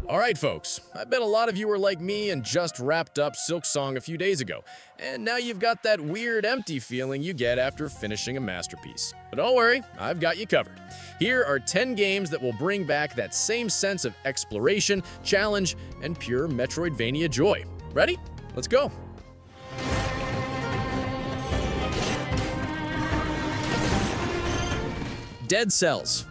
Alright folks, I bet a lot of you were like me and just wrapped up Silksong a few days ago, and now you've got that weird empty feeling you get after finishing a masterpiece. But don't worry, I've got you covered. Here are 10 games that will bring back that same sense of exploration, challenge, and pure Metroidvania joy. Ready? Let's go! Dead Cells.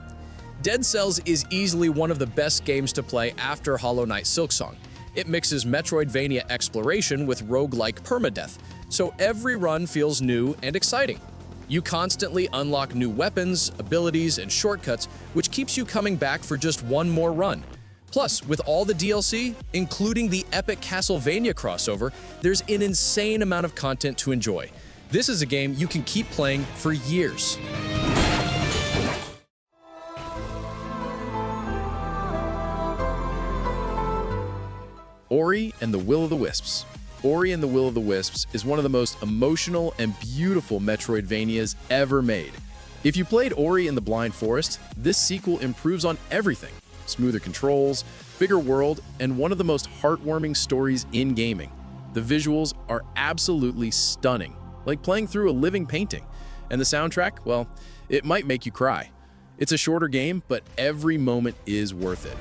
Dead Cells is easily one of the best games to play after Hollow Knight Silksong. It mixes Metroidvania exploration with roguelike permadeath, so every run feels new and exciting. You constantly unlock new weapons, abilities, and shortcuts, which keeps you coming back for just one more run. Plus, with all the DLC, including the epic Castlevania crossover, there's an insane amount of content to enjoy. This is a game you can keep playing for years. Ori and the Will of the Wisps. Ori and the Will of the Wisps is one of the most emotional and beautiful Metroidvanias ever made. If you played Ori and the Blind Forest, this sequel improves on everything. Smoother controls, bigger world, and one of the most heartwarming stories in gaming. The visuals are absolutely stunning, like playing through a living painting. And the soundtrack, well, it might make you cry. It's a shorter game, but every moment is worth it.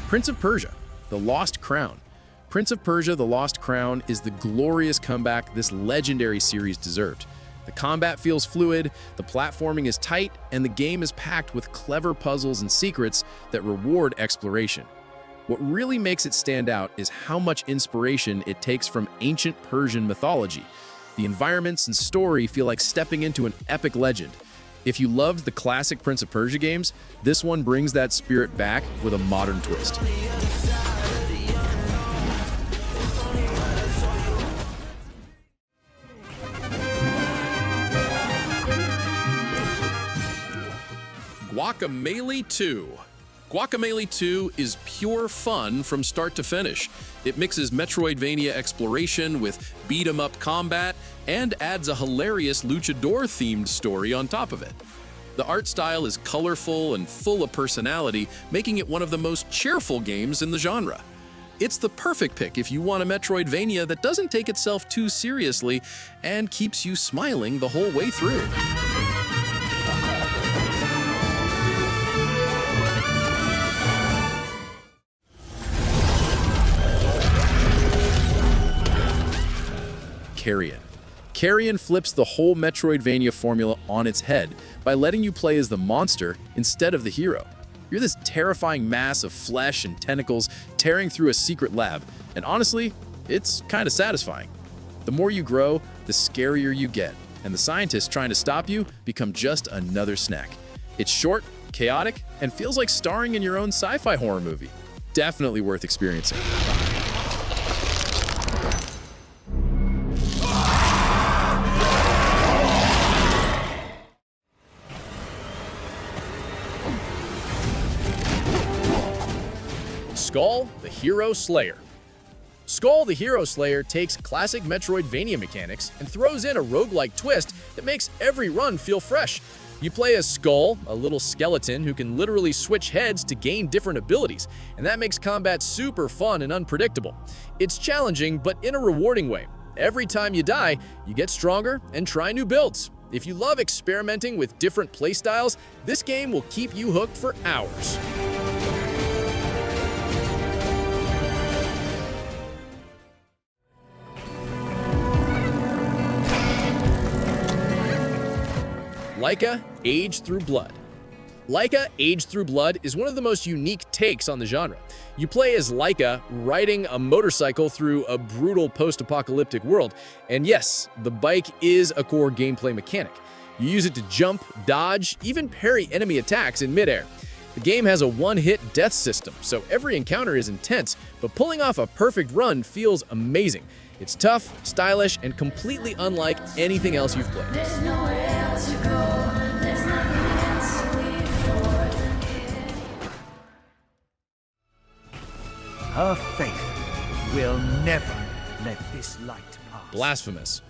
Prince of Persia, The Lost Crown. Prince of Persia, The Lost Crown is the glorious comeback this legendary series deserved. The combat feels fluid, the platforming is tight, and the game is packed with clever puzzles and secrets that reward exploration. What really makes it stand out is how much inspiration it takes from ancient Persian mythology. The environments and story feel like stepping into an epic legend. If you loved the classic Prince of Persia games, this one brings that spirit back with a modern twist. Guacamelee 2. Guacamelee 2 is pure fun from start to finish. It mixes Metroidvania exploration with beat-em-up combat and adds a hilarious luchador-themed story on top of it. The art style is colorful and full of personality, making it one of the most cheerful games in the genre. It's the perfect pick if you want a Metroidvania that doesn't take itself too seriously and keeps you smiling the whole way through. Carrion. Carrion flips the whole Metroidvania formula on its head by letting you play as the monster instead of the hero. You're this terrifying mass of flesh and tentacles tearing through a secret lab, and honestly, it's kind of satisfying. The more you grow, the scarier you get, and the scientists trying to stop you become just another snack. It's short, chaotic, and feels like starring in your own sci-fi horror movie. Definitely worth experiencing. Skul, the Hero Slayer. Skul, the Hero Slayer takes classic Metroidvania mechanics and throws in a roguelike twist that makes every run feel fresh. You play as Skul, a little skeleton who can literally switch heads to gain different abilities, and that makes combat super fun and unpredictable. It's challenging, but in a rewarding way. Every time you die, you get stronger and try new builds. If you love experimenting with different playstyles, this game will keep you hooked for hours. Laika, Age Through Blood. Laika, Age Through Blood is one of the most unique takes on the genre. You play as Laika riding a motorcycle through a brutal post-apocalyptic world, and yes, the bike is a core gameplay mechanic. You use it to jump, dodge, even parry enemy attacks in midair. The game has a one-hit death system, so every encounter is intense, but pulling off a perfect run feels amazing. It's tough, stylish, and completely unlike anything else you've played. There's nowhere else to go. There's nothing else to live for. Her faith will never let this light pass. Blasphemous.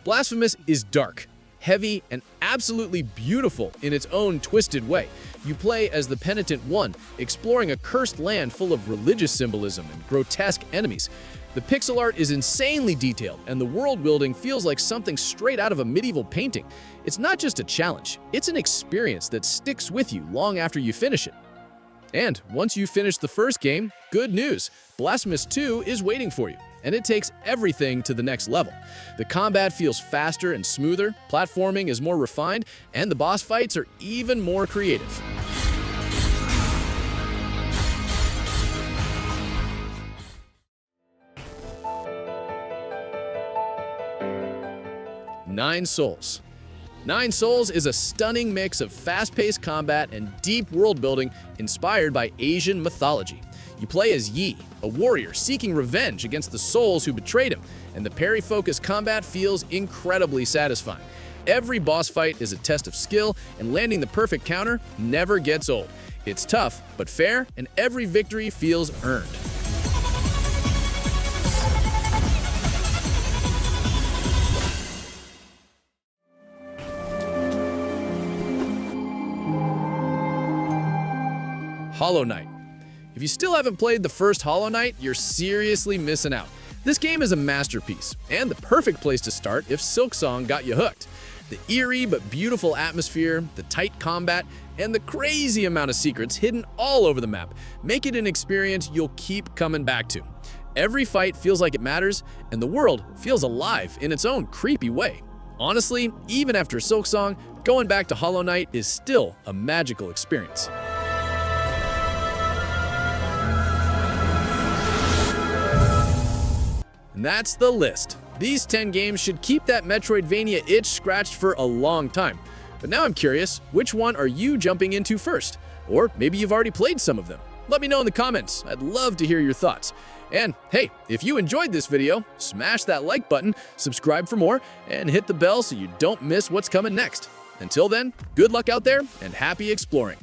Blasphemous is dark, heavy, and absolutely beautiful in its own twisted way. You play as the Penitent One, exploring a cursed land full of religious symbolism and grotesque enemies. The pixel art is insanely detailed, and the world building feels like something straight out of a medieval painting. It's not just a challenge, it's an experience that sticks with you long after you finish it. And once you finish the first game, good news! Blasphemous 2 is waiting for you, and it takes everything to the next level. The combat feels faster and smoother, platforming is more refined, and the boss fights are even more creative. Nine Souls. Nine Souls is a stunning mix of fast-paced combat and deep world-building inspired by Asian mythology. You play as Yi, a warrior seeking revenge against the souls who betrayed him, and the parry-focused combat feels incredibly satisfying. Every boss fight is a test of skill, and landing the perfect counter never gets old. It's tough, but fair, and every victory feels earned. Hollow Knight. If you still haven't played the first Hollow Knight, you're seriously missing out. This game is a masterpiece, and the perfect place to start if Silksong got you hooked. The eerie but beautiful atmosphere, the tight combat, and the crazy amount of secrets hidden all over the map make it an experience you'll keep coming back to. Every fight feels like it matters, and the world feels alive in its own creepy way. Honestly, even after Silksong, going back to Hollow Knight is still a magical experience. And that's the list. These 10 games should keep that Metroidvania itch scratched for a long time. But now I'm curious, which one are you jumping into first? Or maybe you've already played some of them. Let me know in the comments. I'd love to hear your thoughts. And hey, if you enjoyed this video, smash that like button, subscribe for more, and hit the bell so you don't miss what's coming next. Until then, good luck out there and happy exploring.